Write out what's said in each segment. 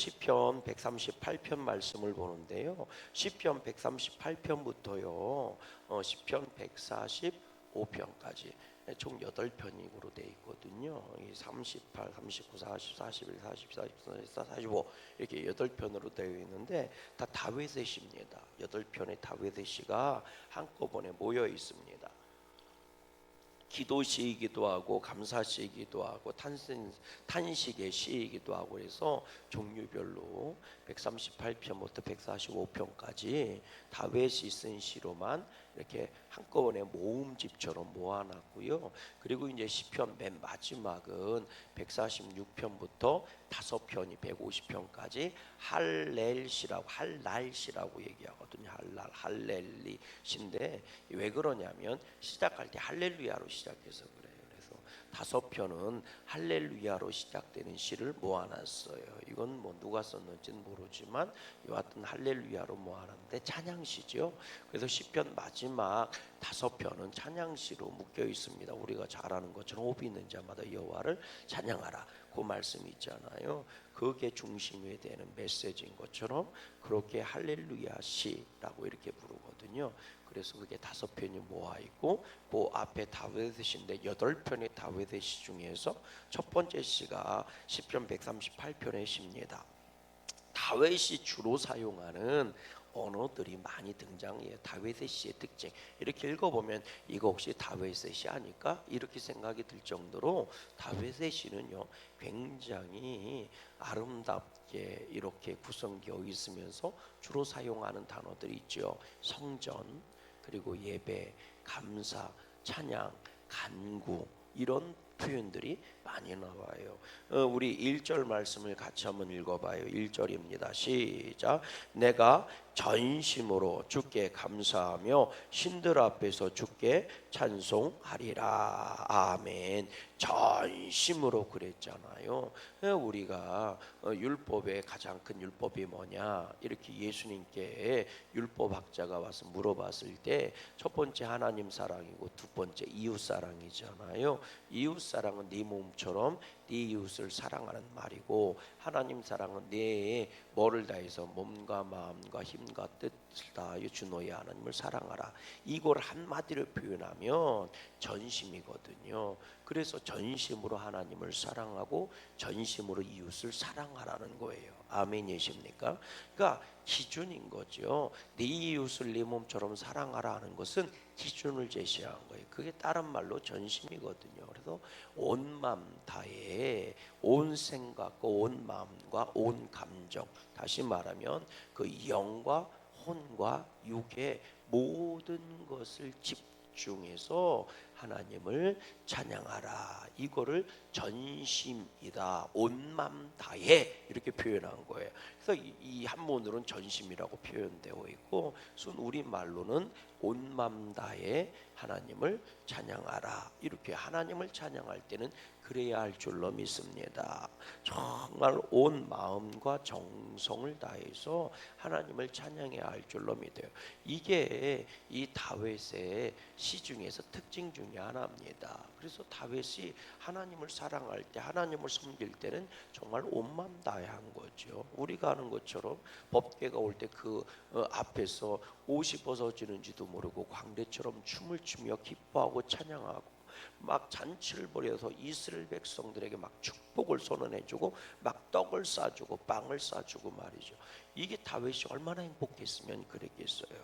시편 138편 말씀을 보는데요. 시편 138편부터요. 시편 145편까지 총 8편으로 되어 있거든요. 38, 39, 40, 41, 44, 44, 45 이렇게 8편으로 되어 있는데 다 다윗의 시입니다. 8편의 다윗의 시가 한꺼번에 모여 있습니다. 기도 시이기도 하고 감사 시이기도 하고 탄식의 시이기도 하고 그래서 종류별로 138편부터 145편까지 다윗이 쓴 시로만 이렇게 한꺼번에 모음집처럼 모아놨고요. 그리고 이제 시편 맨 마지막은 146편부터 5편이 150편까지 할렐시라고 할날시라고 얘기하거든요. 할렐리 시인데 왜 그러냐면 시작할 때 할렐루야로 시작해서 그래요. 그래서 5편은 할렐루야로 시작되는 시를 모아놨어요. 이건 뭐 누가 썼는지는 모르지만 여하튼 할렐루야로 모아놨는데 찬양시죠. 그래서 시편 마지막 5편은 찬양시로 묶여 있습니다. 우리가 잘 아는 것처럼 호흡이 있는 자마다 여호와를 찬양하라 그 말씀이 있잖아요. 그게 중심이 되는 메시지인 것처럼 그렇게 할렐루야 시라고 이렇게 부르거든요. 그래서 그게 5편이 모아 있고 그 앞에 다윗의 시인데 8편의 다윗의 시 중에서 첫 번째 시가 시편 138편의 시입니다. 다윗이 주로 사용하는 언어들이 많이 등장해요. 다윗의 시의 특징 이렇게 읽어보면 이거 혹시 다윗의 시 아닐까? 이렇게 생각이 들 정도로 다윗의 시는요 굉장히 아름답게 이렇게 구성되어 있으면서 주로 사용하는 단어들이 있죠. 성전 그리고 예배, 감사, 찬양, 간구 이런 표현들이 많이 나와요. 우리 1절 말씀을 같이 한번 읽어봐요. 1절입니다. 시작. 내가 전심으로 주께 감사하며 신들 앞에서 주께 찬송하리라. 아멘. 전심으로 그랬잖아요. 우리가 율법의 가장 큰 율법이 뭐냐 이렇게 예수님께 율법학자가 와서 물어봤을 때 첫 번째 하나님 사랑이고 두 번째 이웃 사랑이잖아요. 이웃 사랑은 네 몸처럼 네 이웃을 사랑하는 말이고 하나님 사랑은 내 뭐를 다해서 몸과 마음과 힘과 뜻을 다하여 주 너의 하나님을 사랑하라. 이걸 한마디로 표현하면 전심이거든요. 그래서 전심으로 하나님을 사랑하고 전심으로 이웃을 사랑하라는 거예요. 아멘이십니까? 그러니까 기준인 거죠. 네 이웃을 네 몸처럼 사랑하라 하는 것은 기준을 제시한 거예요. 그게 다른 말로 전심이거든요. 그래서 온 마음 다해 온 생각과 온 마음과 온 감정 다시 말하면 그 영과 혼과 육의 모든 것을 집중해서 하나님을 찬양하라. 이거를 전심이다. 온 마음 다해 이렇게 표현한 거예요. 그래서 이 한문으로는 전심이라고 표현되어 있고 순 우리말로는 온 마음 다해 하나님을 찬양하라. 이렇게 하나님을 찬양할 때는 그래야 할 줄로 믿습니다. 정말 온 마음과 정성을 다해서 하나님을 찬양해야 할 줄로 믿어요. 이게 이 다윗의 시 중에서 특징 중에 하나입니다. 그래서 다윗이 하나님을 사랑할 때 하나님을 섬길 때는 정말 온 마음 다해야 한 거죠. 우리가 하는 것처럼 법궤가 올 때 그 앞에서 옷이 벗어지는지도 모르고 광대처럼 춤을 추며 기뻐하고 찬양하고 막 잔치를 벌여서 이스라엘 백성들에게 막 축복을 선언해주고 막 떡을 싸주고 빵을 싸주고 말이죠. 이게 다윗이 얼마나 행복했으면 그랬겠어요.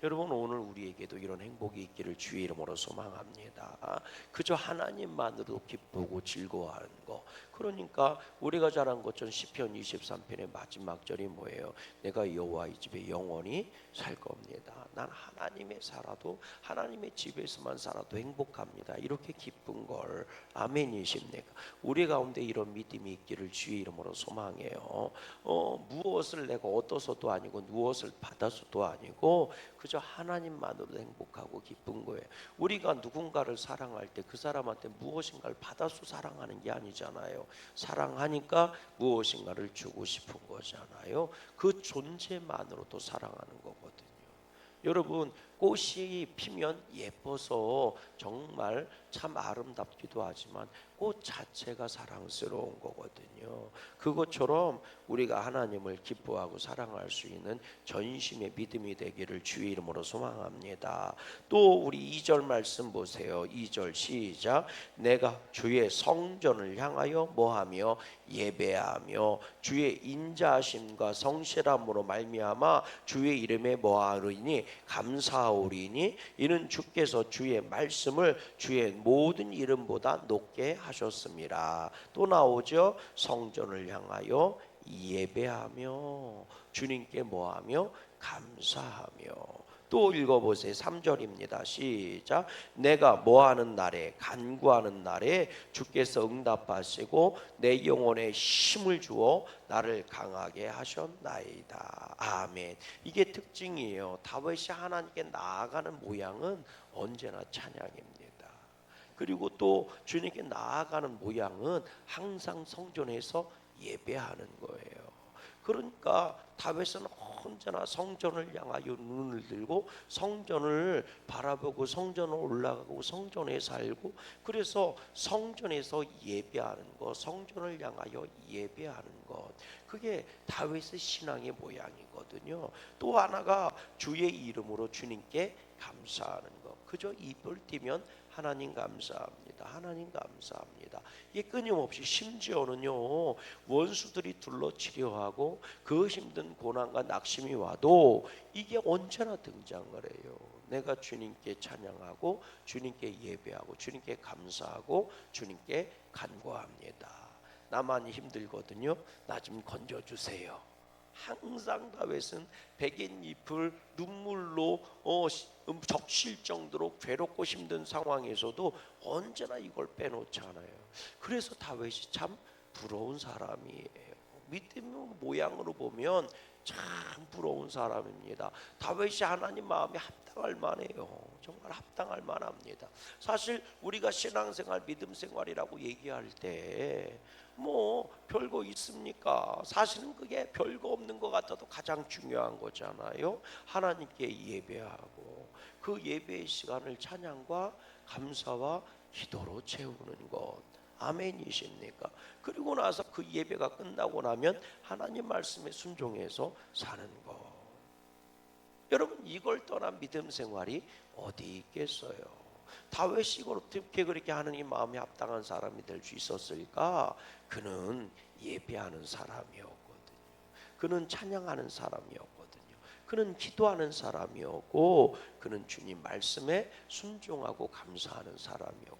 여러분 오늘 우리에게도 이런 행복이 있기를 주의 이름으로 소망합니다. 그저 하나님만으로도 기쁘고 즐거워하는 거. 그러니까 우리가 잘한 것처럼 시편 23편의 마지막 절이 뭐예요? 내가 여호와의 집에 영원히 살 겁니다. 난 하나님에 살아도 하나님의 집에서만 살아도 행복합니다. 이렇게 기쁜 걸 아멘이십니까? 우리 가운데 이런 믿음이 있기를 주의 이름으로 소망해요. 무엇을 내가 얻어서도 아니고 무엇을 받아서도 아니고 그저 하나님만으로도 행복하고 기쁜 거예요. 우리가 누군가를 사랑할 때 그 사람한테 무엇인가를 받아서 사랑하는 게 아니잖아요. 사랑하니까 무엇인가를 주고 싶은 거잖아요. 그 존재만으로도 사랑하는 거거든요. 여러분 꽃이 피면 예뻐서 정말 참 아름답기도 하지만 꽃 자체가 사랑스러운 거거든요. 그것처럼 우리가 하나님을 기뻐하고 사랑할 수 있는 전심의 믿음이 되기를 주의 이름으로 소망합니다. 또 우리 2절 말씀 보세요. 2절 시작. 내가 주의 성전을 향하여 뭐하며 예배하며 주의 인자하심과 성실함으로 말미암아 주의 이름에 뭐하리니 감사하오리니 이는 주께서 주의 말씀을 주의 모든 이름보다 높게 하셨습니다. 또 나오죠. 성전을 향하여 예배하며 주님께 뭐하며 감사하며. 또 읽어보세요. 3절입니다. 시작. 내가 뭐하는 날에 간구하는 날에 주께서 응답하시고 내 영혼에 힘을 주어 나를 강하게 하셨나이다. 아멘. 이게 특징이에요. 다윗이 하나님께 나아가는 모양은 언제나 찬양입니다. 그리고 또 주님께 나아가는 모양은 항상 성전에서 예배하는 거예요. 그러니까 다윗은 언제나 성전을 향하여 눈을 들고 성전을 바라보고 성전을 올라가고 성전에 살고, 그래서 성전에서 예배하는 것, 성전을 향하여 예배하는 것, 그게 다윗의 신앙의 모양이거든요. 또 하나가 주의 이름으로 주님께 감사하는 것. 그저 입을 띄면 하나님 감사합니다. 하나님 감사합니다. 이게 끊임없이, 심지어는요 원수들이 둘러치려 하고 그 힘든 고난과 낙심이 와도 이게 언제나 등장을 해요. 내가 주님께 찬양하고 주님께 예배하고 주님께 감사하고 주님께 간구합니다. 나만 힘들거든요. 나 좀 건져주세요. 항상 다윗은 백인잎을 눈물로 적실 정도로 괴롭고 힘든 상황에서도 언제나 이걸 빼놓지 않아요. 그래서 다윗이 참 부러운 사람이에요. 믿음의 모양으로 보면 참 부러운 사람입니다. 다윗이 하나님 마음에 합당할 만해요. 정말 합당할 만합니다. 사실 우리가 신앙생활, 믿음생활이라고 얘기할 때 뭐 별거 있습니까? 사실은 그게 별거 없는 것 같아도 가장 중요한 거잖아요. 하나님께 예배하고 그 예배의 시간을 찬양과 감사와 기도로 채우는 것. 아멘이십니까? 그리고 나서 그 예배가 끝나고 나면 하나님 말씀에 순종해서 사는 것. 여러분, 이걸 떠난 믿음 생활이 어디 있겠어요? 다윗이 어떻게 그렇게 하느님 마음에 합당한 사람이 될 수 있었을까? 그는 예배하는 사람이었거든요. 그는 찬양하는 사람이었거든요. 그는 기도하는 사람이었고 그는 주님 말씀에 순종하고 감사하는 사람이었거든요.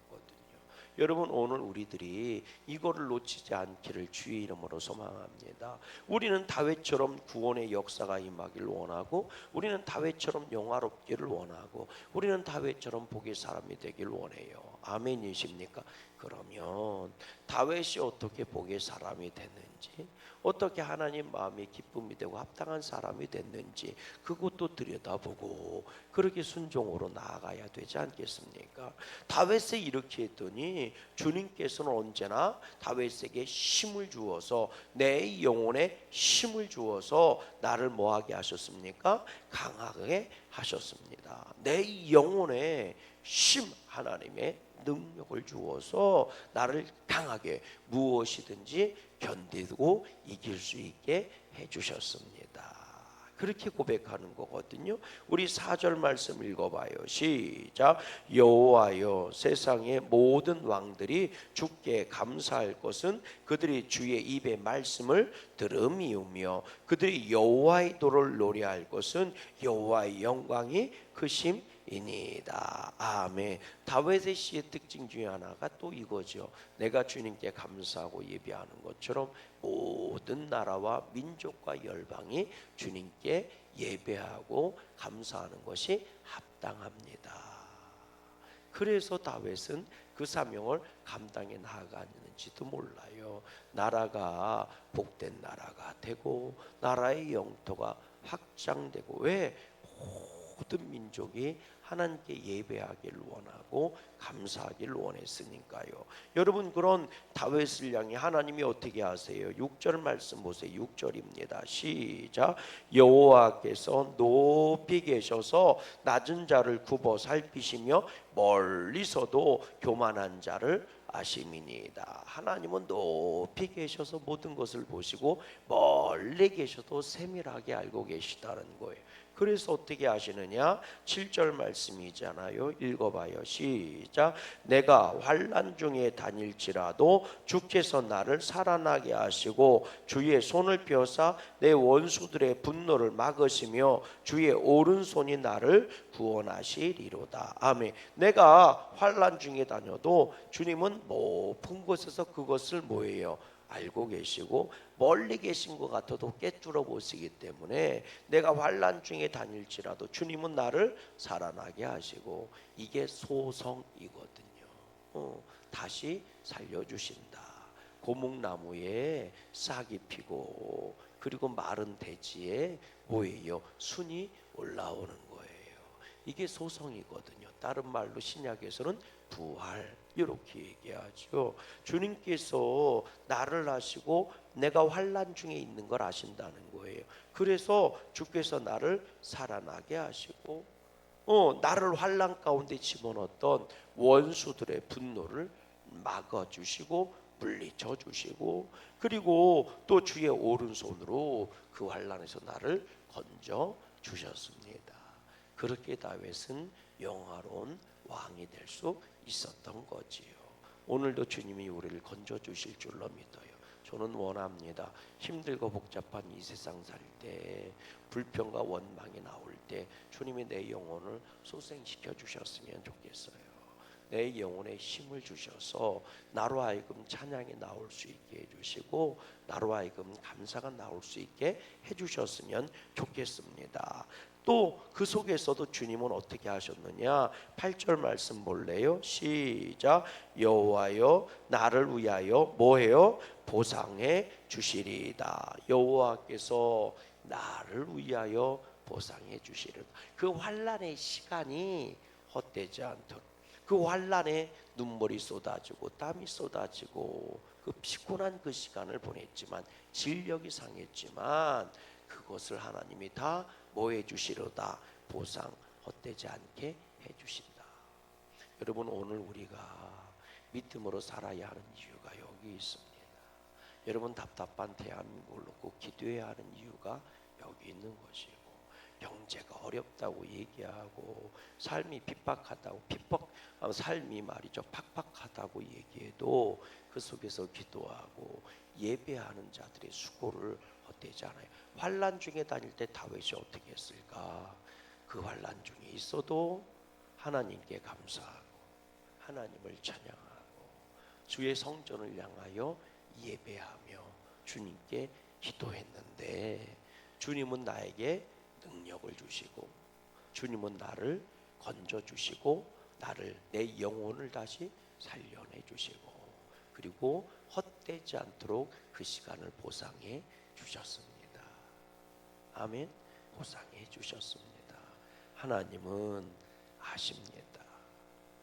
여러분, 오늘 우리들이 이거를 놓치지 않기를 주의 이름으로 소망합니다. 우리는 다윗처럼 구원의 역사가 임하기를 원하고, 우리는 다윗처럼 영화롭기를 원하고, 우리는 다윗처럼 복의 사람이 되기를 원해요. 아멘이십니까? 그러면 다윗이 어떻게 복의 사람이 됐는지, 어떻게 하나님 마음에 기쁨이 되고 합당한 사람이 됐는지 그것도 들여다보고 그렇게 순종으로 나아가야 되지 않겠습니까? 다윗이 이렇게 했더니 주님께서는 언제나 다윗에게 힘을 주어서, 내 영혼에 힘을 주어서 나를 뭐하게 하셨습니까? 강하게 하셨습니다. 내 영혼에 힘, 하나님의 능력을 주어서 나를 강하게 무엇이든지 견디고 이길 수 있게 해주셨습니다. 그렇게 고백하는 거거든요. 우리 4절 말씀 읽어봐요. 시작. 여호와여, 세상의 모든 왕들이 주께 감사할 것은 그들이 주의 입의 말씀을 들음이오며 그들이 여호와의 도를 노래할 것은 여호와의 영광이 크심 이니다. 아멘. 다윗의 시의 특징 중에 하나가 또 이거죠. 내가 주님께 감사하고 예배하는 것처럼 모든 나라와 민족과 열방이 주님께 예배하고 감사하는 것이 합당합니다. 그래서 다윗은 그 사명을 감당해 나아가는지도 몰라요. 나라가 복된 나라가 되고 나라의 영토가 확장되고, 왜? 모든 민족이 하나님께 예배하기를 원하고 감사하기를 원했으니까요. 여러분, 그런 다윗을 향해 하나님이 어떻게 하세요? 6절 말씀 보세요. 6절입니다. 시작. 여호와께서 높이 계셔서 낮은 자를 굽어 살피시며 멀리서도 교만한 자를 아심이니이다. 하나님은 높이 계셔서 모든 것을 보시고 멀리 계셔도 세밀하게 알고 계시다는 거예요. 그래서 어떻게 하시느냐? 7절 말씀이잖아요. 읽어봐요. 시작. 내가 환난 중에 다닐지라도 주께서 나를 살아나게 하시고 주의 손을 펴사 내 원수들의 분노를 막으시며 주의 오른손이 나를 구원하시리로다. 아멘. 내가 환난 중에 다녀도 주님은 높은 곳에서 그것을 뭐예요? 알고 계시고 멀리 계신 것 같아도 꿰뚫어 보시기 때문에 내가 환난 중에 다닐지라도 주님은 나를 살아나게 하시고 이게 소성이거든요. 다시 살려주신다. 고목나무에 싹이 피고 그리고 마른 대지에 뭐예요? 순이 올라오는 거예요. 이게 소성이거든요. 다른 말로 신약에서는 부활 이렇게 얘기하죠. 주님께서 나를 아시고 내가 환난 중에 있는 걸 아신다는 거예요. 그래서 주께서 나를 살아나게 하시고 나를 환난 가운데 집어넣었던 원수들의 분노를 막아주시고 물리쳐 주시고 그리고 또 주의 오른손으로 그 환난에서 나를 건져 주셨습니다. 그렇게 다윗은 영화로운 왕이 될 수 있었던 거지요. 오늘도 주님이 우리를 건져 주실 줄로 믿어요. 저는 원합니다. 힘들고 복잡한 이 세상 살 때 불평과 원망이 나올 때 주님이 내 영혼을 소생시켜 주셨으면 좋겠어요. 내 영혼에 힘을 주셔서 나로 하여금 찬양이 나올 수 있게 해주시고 나로 하여금 감사가 나올 수 있게 해주셨으면 좋겠습니다. 또 그 속에서도 주님은 어떻게 하셨느냐? 8절 말씀 볼래요? 시작. 여호와여 나를 위하여 뭐해요? 보상해 주시리이다. 여호와께서 나를 위하여 보상해 주시리이다. 그 환난의 시간이 헛되지 않도록 그 환난에 눈물이 쏟아지고 땀이 쏟아지고 그 피곤한 그 시간을 보냈지만 진력이 상했지만 그것을 하나님이 다 뭐 해주시려다 보상 헛되지 않게 해주신다. 여러분 오늘 우리가 믿음으로 살아야 하는 이유가 여기 있습니다. 여러분 답답한 대한민국을 놓고 기도해야 하는 이유가 여기 있는 것이고 경제가 어렵다고 얘기하고 삶이 핍박하다고 삶이 말이죠 팍팍하다고 얘기해도 그 속에서 기도하고 예배하는 자들의 수고를 헛되지 않아요. 환난 중에 다닐 때 다윗이 어떻게 했을까? 그 환난 중에 있어도 하나님께 감사하고 하나님을 찬양하고 주의 성전을 향하여 예배하며 주님께 기도했는데 주님은 나에게 능력을 주시고 주님은 나를 건져 주시고 나를 내 영혼을 다시 살려내 주시고 그리고 헛되지 않도록 그 시간을 보상해 주셨습니다. 아멘. 보상해 주셨습니다. 하나님은 아십니다.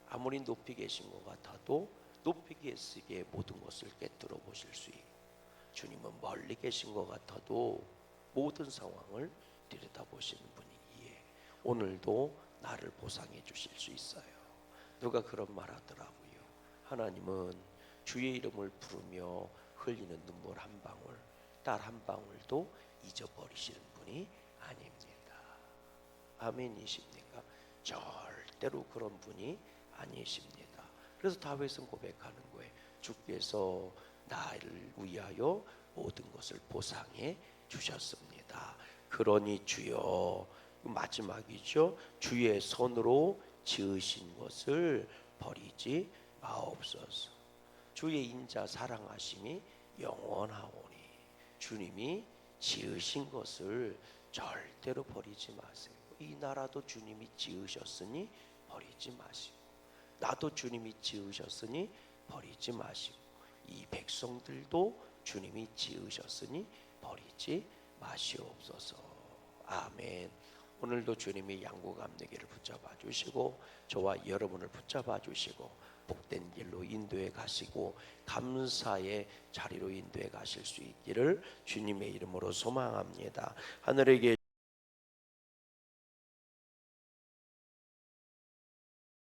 아무리 높이 계신 것 같아도 높이 계시기에 모든 것을 꿰뚫어 보실 수 있고 주님은 멀리 계신 것 같아도 모든 상황을 들여다보시는 분이기에 오늘도 나를 보상해 주실 수 있어요. 누가 그런 말 하더라고요. 하나님은 주의 이름을 부르며 흘리는 눈물 한 방울 딸 한 방울도 잊어버리시는 분이 아닙니다. 아멘이십니까? 절대로 그런 분이 아니십니다. 그래서 다윗은 고백하는 거예요. 주께서 나를 위하여 모든 것을 보상해 주셨습니다. 그러니 주여 마지막이죠. 주의 손으로 지으신 것을 버리지 마옵소서. 주의 인자 사랑하심이 영원하오니 주님이 지으신 것을 절대로 버리지 마세요. 이 나라도 주님이 지으셨으니 버리지 마시고 나도 주님이 지으셨으니 버리지 마시고 이 백성들도 주님이 지으셨으니 버리지 마시옵소서. 아멘. 오늘도 주님이 양구감내기를 붙잡아 주시고 저와 여러분을 붙잡아 주시고 복된 길로 인도해 가시고 감사의 자리로 인도해 가실 수 있기를 주님의 이름으로 소망합니다. 하늘에 계신